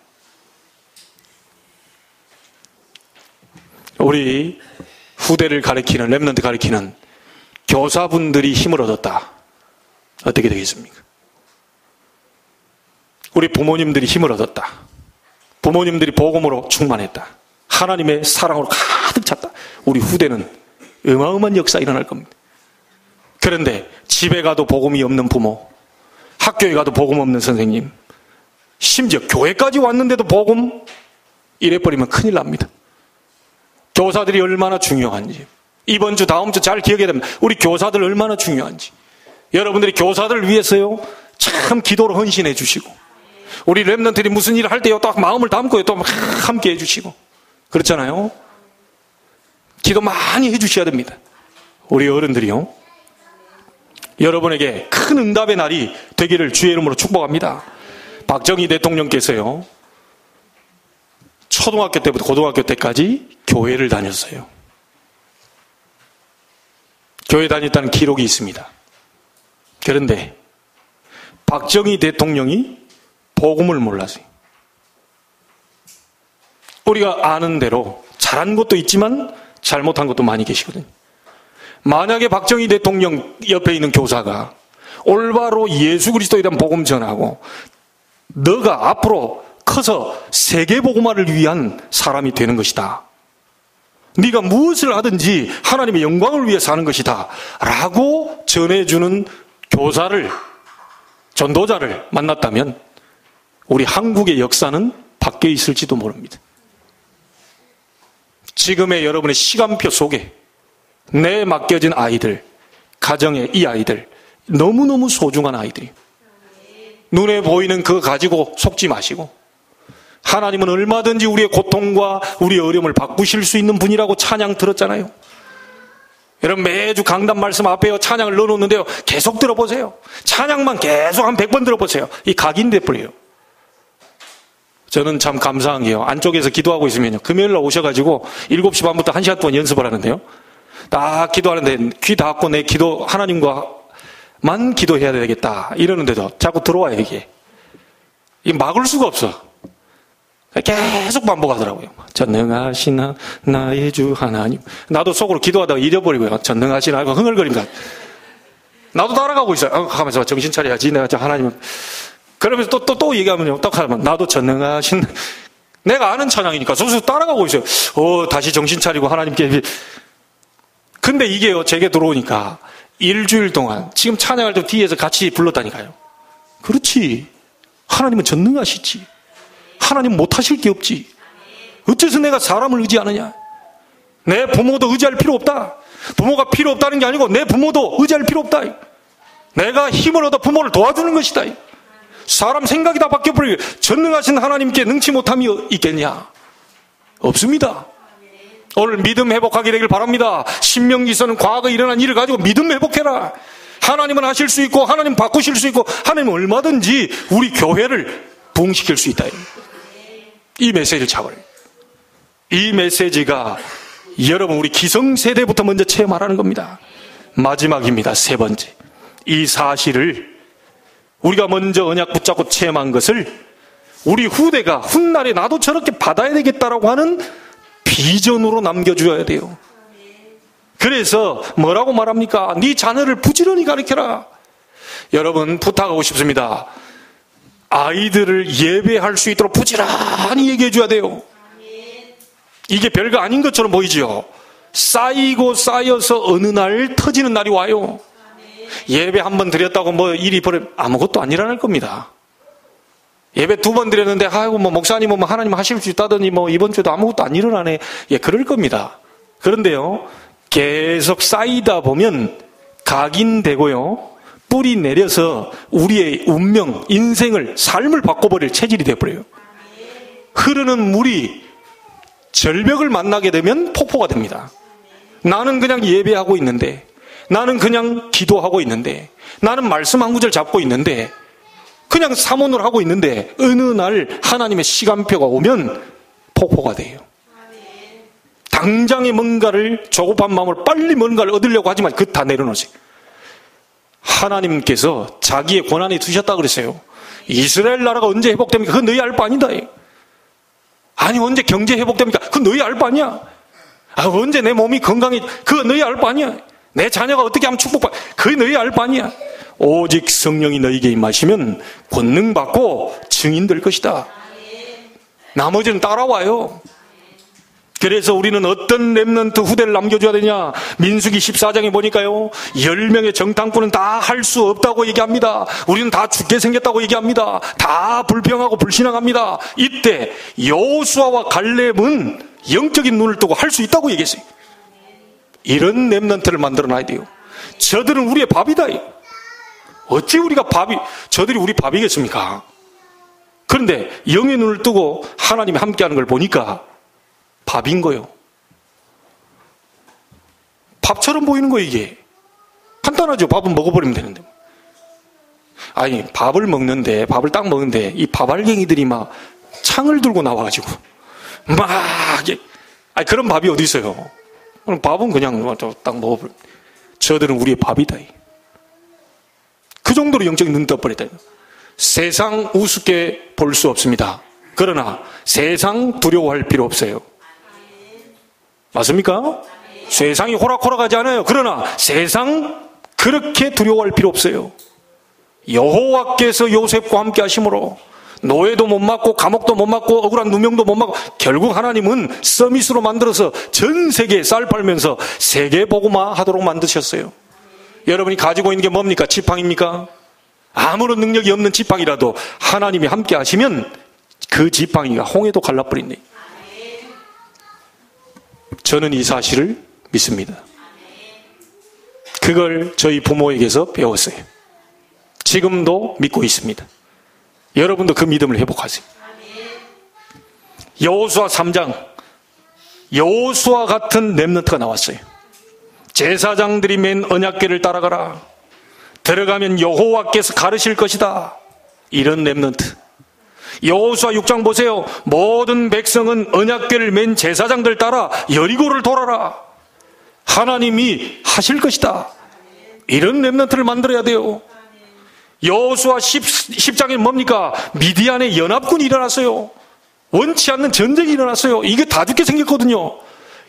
우리 후대를 가르치는, 렘넌트 가르치는 교사분들이 힘을 얻었다. 어떻게 되겠습니까? 우리 부모님들이 힘을 얻었다. 부모님들이 복음으로 충만했다. 하나님의 사랑으로 가득 찼다. 우리 후대는 어마어마한 역사 일어날 겁니다. 그런데 집에 가도 복음이 없는 부모, 학교에 가도 복음 없는 선생님, 심지어 교회까지 왔는데도 복음 이래버리면 큰일 납니다. 교사들이 얼마나 중요한지, 이번 주 다음 주 잘 기억해야 됩니다. 우리 교사들 얼마나 중요한지. 여러분들이 교사들을 위해서요 참 기도로 헌신해 주시고, 우리 렘넌트들이 무슨 일을 할 때요 또 마음을 담고요 또 함께 해 주시고 그렇잖아요. 기도 많이 해 주셔야 됩니다. 우리 어른들이요, 여러분에게 큰 응답의 날이 되기를 주의 이름으로 축복합니다. 박정희 대통령께서요 초등학교 때부터 고등학교 때까지 교회를 다녔어요. 교회 다녔다는 기록이 있습니다. 그런데 박정희 대통령이 복음을 몰랐어요. 우리가 아는 대로 잘한 것도 있지만 잘못한 것도 많이 계시거든요. 만약에 박정희 대통령 옆에 있는 교사가 올바로 예수 그리스도에 대한 복음 전하고 너가 앞으로 커서 세계 복음화를 위한 사람이 되는 것이다. 네가 무엇을 하든지 하나님의 영광을 위해 사는 것이다. 라고 전해주는 교사를, 전도자를 만났다면 우리 한국의 역사는 바뀌어 있을지도 모릅니다. 지금의 여러분의 시간표 속에 내 맡겨진 아이들, 가정의 이 아이들, 너무너무 소중한 아이들이에요. 눈에 보이는 그거 가지고 속지 마시고, 하나님은 얼마든지 우리의 고통과 우리의 어려움을 바꾸실 수 있는 분이라고 찬양 들었잖아요. 여러분 매주 강단 말씀 앞에요 찬양을 넣어놓는데요 계속 들어보세요. 찬양만 계속 한 100번 들어보세요. 이 각인돼 버려요. 저는 참 감사한 게요, 안쪽에서 기도하고 있으면요 금요일날 오셔가지고 7시 반부터 1시간 동안 연습을 하는데요, 딱 기도하는데 귀 닫고 내 기도 하나님과만 기도해야 되겠다 이러는데도 자꾸 들어와요. 이게 막을 수가 없어. 계속 반복하더라고요. 전능하신 나의 주 하나님. 나도 속으로 기도하다가 잊어버리고요. 전능하신 하고 흥얼거립니다. 나도 따라가고 있어요. 가면서 정신 차려야지. 내가 저 하나님. 그러면서 또 얘기하면요. 딱 하면 나도 전능하신, 내가 아는 찬양이니까 소수 따라가고 있어요. 다시 정신 차리고 하나님께. 근데 이게요, 제게 들어오니까 일주일 동안 지금 찬양할 때 뒤에서 같이 불렀다니까요. 그렇지. 하나님은 전능하시지. 하나님 못하실 게 없지. 어째서 내가 사람을 의지하느냐. 내 부모도 의지할 필요 없다. 부모가 필요 없다는 게 아니고 내 부모도 의지할 필요 없다. 내가 힘을 얻어 부모를 도와주는 것이다. 사람 생각이 다 바뀌어버리고 전능하신 하나님께 능치 못함이 있겠냐. 없습니다. 오늘 믿음 회복하게 되길 바랍니다. 신명기서는 과거 일어난 일을 가지고 믿음 회복해라. 하나님은 하실 수 있고 하나님 바꾸실 수 있고 하나님은 얼마든지 우리 교회를 부흥시킬 수 있다. 이 메시지를 잡아요. 이 메시지가 여러분 우리 기성세대부터 먼저 체험하라는 겁니다. 마지막입니다. 세 번째, 이 사실을 우리가 먼저 언약 붙잡고 체험한 것을 우리 후대가 훗날에 나도 저렇게 받아야 되겠다라고 하는 비전으로 남겨줘야 돼요. 그래서 뭐라고 말합니까? 네 자녀를 부지런히 가르쳐라. 여러분 부탁하고 싶습니다. 아이들을 예배할 수 있도록 부지런히 얘기해 줘야 돼요. 이게 별거 아닌 것처럼 보이지요. 쌓이고 쌓여서 어느 날 터지는 날이 와요. 예배 한 번 드렸다고 뭐 일이 아무것도 안 일어날 겁니다. 예배 2번 드렸는데 아이고 뭐 목사님은 뭐 하나님 하실 수 있다더니 뭐 이번 주도 아무것도 안 일어나네. 예, 그럴 겁니다. 그런데요, 계속 쌓이다 보면 각인되고요, 뿌리 내려서 우리의 운명, 인생을, 삶을 바꿔버릴 체질이 되어버려요. 흐르는 물이 절벽을 만나게 되면 폭포가 됩니다. 나는 그냥 예배하고 있는데, 나는 그냥 기도하고 있는데, 나는 말씀 한 구절 잡고 있는데, 그냥 사모를 하고 있는데 어느 날 하나님의 시간표가 오면 폭포가 돼요. 당장에 뭔가를 조급한 마음으로 빨리 뭔가를 얻으려고 하지만 그것 다 내려놓으세요. 하나님께서 자기의 권한에 두셨다 그랬어요. 이스라엘 나라가 언제 회복됩니까? 그건 너희 알 바 아니다. 아니 언제 경제 회복됩니까? 그건 너희 알 바 아니야. 언제 내 몸이 건강해? 그건 너희 알 바 아니야. 내 자녀가 어떻게 하면 축복받? 그게 너희 알 바 아니야. 오직 성령이 너희에게 임하시면 권능 받고 증인 될 것이다. 나머지는 따라와요. 그래서 우리는 어떤 렘넌트 후대를 남겨줘야 되냐? 민수기 14장에 보니까요, 10명의 정탐꾼은 다 할 수 없다고 얘기합니다. 우리는 다 죽게 생겼다고 얘기합니다. 다 불평하고 불신앙합니다. 이때 여호수아와 갈렙은 영적인 눈을 뜨고 할 수 있다고 얘기했어요. 이런 렘넌트를 만들어놔야 돼요. 저들은 우리의 밥이다. 어찌 저들이 우리 밥이겠습니까? 그런데 영의 눈을 뜨고 하나님이 함께하는 걸 보니까 밥인 거요. 밥처럼 보이는 거예요, 이게. 간단하죠. 밥은 먹어버리면 되는데. 아니, 밥을 딱 먹는데, 이 밥알갱이들이 막 창을 들고 나와가지고, 그런 밥이 어디 있어요? 밥은 그냥 딱 먹어버려. 저들은 우리의 밥이다. 그 정도로 영적인 눈 떠버렸다. 세상 우습게 볼 수 없습니다. 그러나 세상 두려워할 필요 없어요. 맞습니까? 세상이 호락호락하지 않아요. 그러나 세상 그렇게 두려워할 필요 없어요. 여호와께서 요셉과 함께 하심으로 노예도 못 맞고 감옥도 못 맞고 억울한 누명도 못 맞고 결국 하나님은 서밋으로 만들어서 전 세계에 쌀 팔면서 세계복음화 하도록 만드셨어요. 여러분이 가지고 있는 게 뭡니까? 지팡입니까? 아무런 능력이 없는 지팡이라도 하나님이 함께 하시면 그 지팡이가 홍해도 갈라버린대. 저는 이 사실을 믿습니다. 그걸 저희 부모에게서 배웠어요. 지금도 믿고 있습니다. 여러분도 그 믿음을 회복하세요. 여호수아 3장, 여호수아 같은 렘넌트가 나왔어요. 제사장들이 맨 언약궤를 따라가라. 들어가면 여호와께서 가르실 것이다. 이런 렘넌트. 여호수아 6장 보세요. 모든 백성은 언약궤를 맨 제사장들 따라 여리고를 돌아라. 하나님이 하실 것이다. 이런 렘넌트를 만들어야 돼요. 여호수아 10장에 뭡니까? 미디안의 연합군이 일어났어요. 원치 않는 전쟁이 일어났어요. 이게 다 죽게 생겼거든요.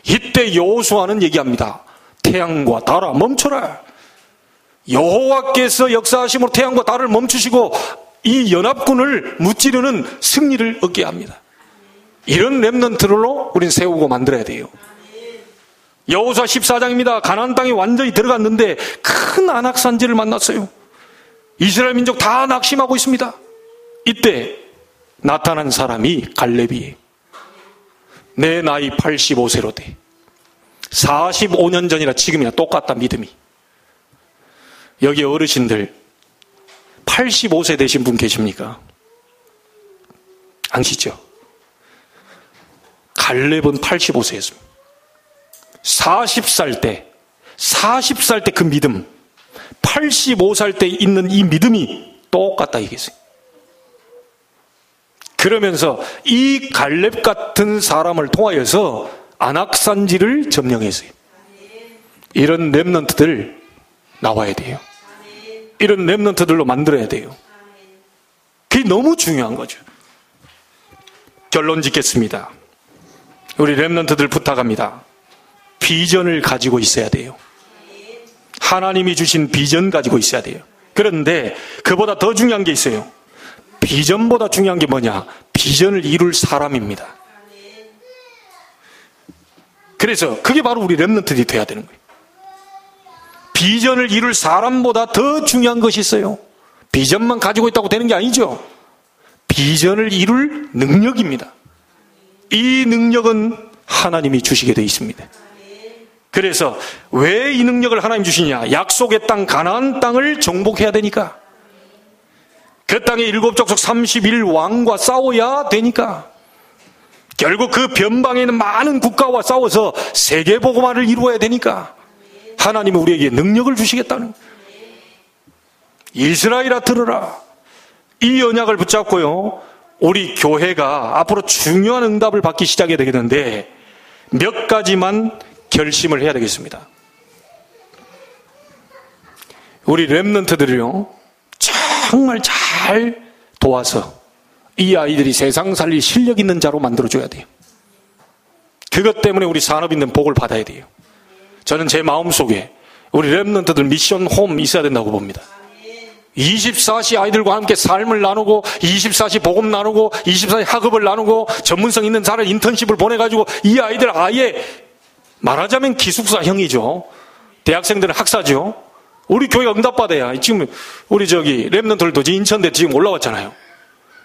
이때 여호수아는 얘기합니다. 태양과 달아 멈춰라. 여호와께서 역사하심으로 태양과 달을 멈추시고 이 연합군을 무찌르는 승리를 얻게 합니다. 이런 렘넌트로 우리는 세우고 만들어야 돼요. 여호수아 14장입니다. 가나안 땅에 완전히 들어갔는데 큰 안악산지를 만났어요. 이스라엘 민족 다 낙심하고 있습니다. 이때 나타난 사람이 갈렙이에요. 내 나이 85세로 돼. 45년 전이나 지금이나 똑같다, 믿음이. 여기 어르신들 85세 되신 분 계십니까? 안 계시죠? 갈렙은 85세였습니다. 40살 때 그 믿음, 85살 때 있는 이 믿음이 똑같다 이겠어요. 그러면서 이 갈렙 같은 사람을 통하여서 안악산지를 점령했어요. 이런 렘넌트들 나와야 돼요. 이런 렘넌트들로 만들어야 돼요. 그게 너무 중요한 거죠. 결론 짓겠습니다. 우리 렘넌트들 부탁합니다. 비전을 가지고 있어야 돼요. 하나님이 주신 비전 가지고 있어야 돼요. 그런데 그보다 더 중요한 게 있어요. 비전보다 중요한 게 뭐냐? 비전을 이룰 사람입니다. 그래서 그게 바로 우리 렘넌트들이 돼야 되는 거예요. 비전을 이룰 사람보다 더 중요한 것이 있어요. 비전만 가지고 있다고 되는 게 아니죠. 비전을 이룰 능력입니다. 이 능력은 하나님이 주시게 되어 있습니다. 그래서 왜 이 능력을 하나님 주시냐? 약속의 땅 가나안 땅을 정복해야 되니까. 그 땅의 일곱 족속 31왕과 싸워야 되니까. 결국 그 변방에 있는 많은 국가와 싸워서 세계복음화를 이루어야 되니까 하나님은 우리에게 능력을 주시겠다는. 이스라엘아 들으라. 이 언약을 붙잡고요, 우리 교회가 앞으로 중요한 응답을 받기 시작해야 되겠는데, 몇 가지만 결심을 해야 되겠습니다. 우리 렘넌트들이요, 정말 잘 도와서 이 아이들이 세상 살릴 실력 있는 자로 만들어줘야 돼요. 그것 때문에 우리 산업인들은 복을 받아야 돼요. 저는 제 마음속에 우리 렘넌트들 미션 홈 있어야 된다고 봅니다. 24시 아이들과 함께 삶을 나누고 24시 복음 나누고 24시 학업을 나누고 전문성 있는 자를 인턴십을 보내가지고 이 아이들 아예 말하자면 기숙사 형이죠. 대학생들은 학사죠. 우리 교회가 응답받아야 지금 우리 렘넌트들도 인천대 지금 올라왔잖아요.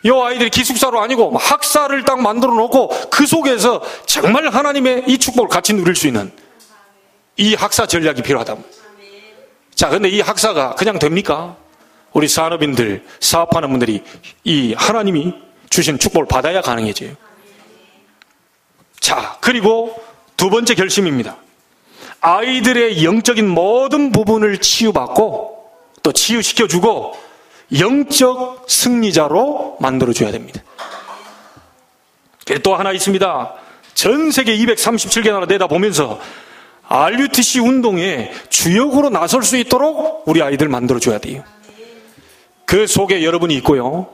이 아이들이 기숙사로 아니고 학사를 딱 만들어 놓고 그 속에서 정말 하나님의 이 축복을 같이 누릴 수 있는 이 학사 전략이 필요하다. 자, 근데 이 학사가 그냥 됩니까? 우리 산업인들, 사업하는 분들이 이 하나님이 주신 축복을 받아야 가능해져요. 자, 그리고 두 번째 결심입니다. 아이들의 영적인 모든 부분을 치유받고 또 치유시켜주고 영적 승리자로 만들어줘야 됩니다. 또 하나 있습니다. 전 세계 237개 나라 내다보면서 RUTC 운동에 주역으로 나설 수 있도록 우리 아이들 만들어줘야 돼요. 그 속에 여러분이 있고요.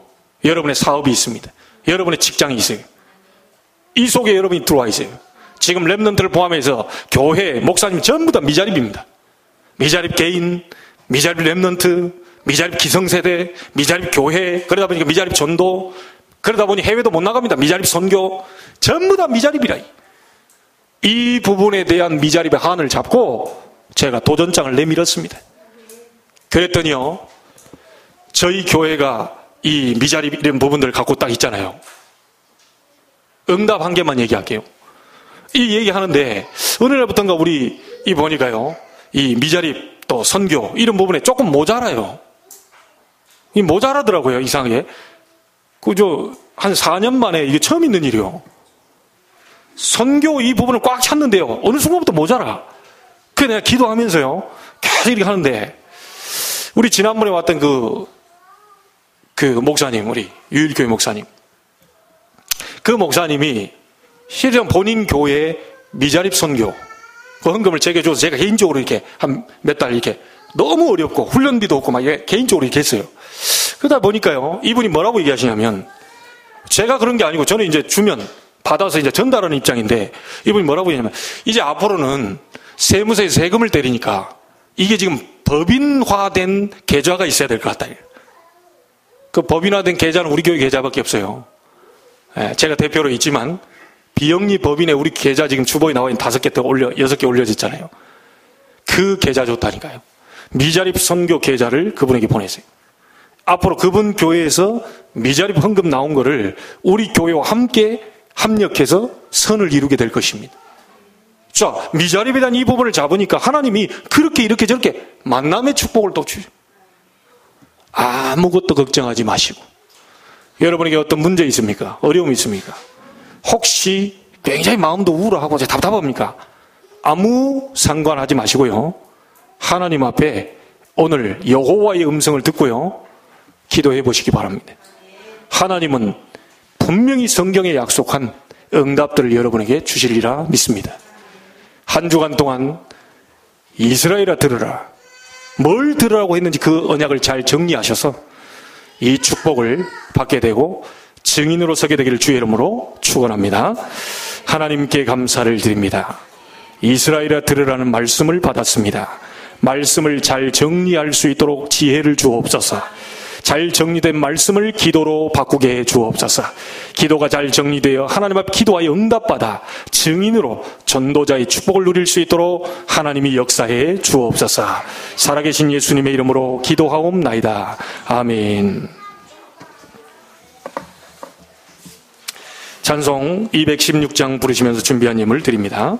여러분의 사업이 있습니다. 여러분의 직장이 있어요. 이 속에 여러분이 들어와 있어요. 지금 렘넌트를 포함해서 교회, 목사님 전부 다 미자립입니다. 미자립 개인, 미자립 렘넌트, 미자립 기성세대, 미자립 교회, 그러다 보니까 미자립 전도, 그러다 보니 해외도 못 나갑니다. 미자립 선교, 전부 다 미자립이라. 이 부분에 대한 미자립의 한을 잡고 제가 도전장을 내밀었습니다. 그랬더니요, 저희 교회가 이 미자립 이런 부분들을 갖고 딱 있잖아요. 응답 한 개만 얘기할게요. 이 얘기하는데 어느 날부터인가 우리 이 보니까요, 이 미자립 또 선교 이런 부분에 조금 모자라요. 이 모자라더라고요. 이상하게. 그저 한 4년 만에 이게 처음 있는 일이요. 선교 이 부분을 꽉 찼는데요, 어느 순간부터 모자라. 그래서 내가 기도하면서요 계속 이렇게 하는데, 우리 지난번에 왔던 그 목사님, 우리 유일교회 목사님, 그 목사님이 실은 본인 교회에 미자립 선교 그 헌금을 제게 줘서 제가 개인적으로 이렇게 한 몇 달 이렇게 너무 어렵고 훈련비도 없고 막 개인적으로 이렇게 했어요. 그러다 보니까요, 이분이 뭐라고 얘기하시냐면, 제가 그런 게 아니고 저는 이제 주면 받아서 이제 전달하는 입장인데, 이분이 뭐라고 얘기하냐면, 이제 앞으로는 세무서에 세금을 때리니까 이게 지금 법인화된 계좌가 있어야 될 것 같다. 그 법인화된 계좌는 우리 교회 계좌밖에 없어요. 제가 대표로 있지만 비영리 법인에 우리 계좌 지금 주보에 나와 있는 5개 더 6개 올려졌잖아요. 그 계좌 좋다니까요. 미자립 선교 계좌를 그분에게 보냈어요. 앞으로 그분 교회에서 미자립 헌금 나온 거를 우리 교회와 함께 합력해서 선을 이루게 될 것입니다. 자, 미자립에 대한 이 부분을 잡으니까 하나님이 그렇게 이렇게 저렇게 만남의 축복을 또 주죠. 아무것도 걱정하지 마시고, 여러분에게 어떤 문제 있습니까? 어려움이 있습니까? 혹시 굉장히 마음도 우울하고 답답합니까? 아무 상관하지 마시고요, 하나님 앞에 오늘 여호와의 음성을 듣고요, 기도해 보시기 바랍니다. 하나님은 분명히 성경에 약속한 응답들을 여러분에게 주시리라 믿습니다. 한 주간 동안 이스라엘아 들으라, 뭘 들으라고 했는지 그 언약을 잘 정리하셔서 이 축복을 받게 되고 증인으로 서게 되기를 주의 이름으로 축원합니다. 하나님께 감사를 드립니다. 이스라엘아 들으라는 말씀을 받았습니다. 말씀을 잘 정리할 수 있도록 지혜를 주옵소서. 잘 정리된 말씀을 기도로 바꾸게 해 주옵소서. 기도가 잘 정리되어 하나님 앞 기도하여 응답받아 증인으로 전도자의 축복을 누릴 수 있도록 하나님이 역사해 주옵소서. 살아계신 예수님의 이름으로 기도하옵나이다. 아멘. 찬송 216장 부르시면서 준비한 예물 드립니다.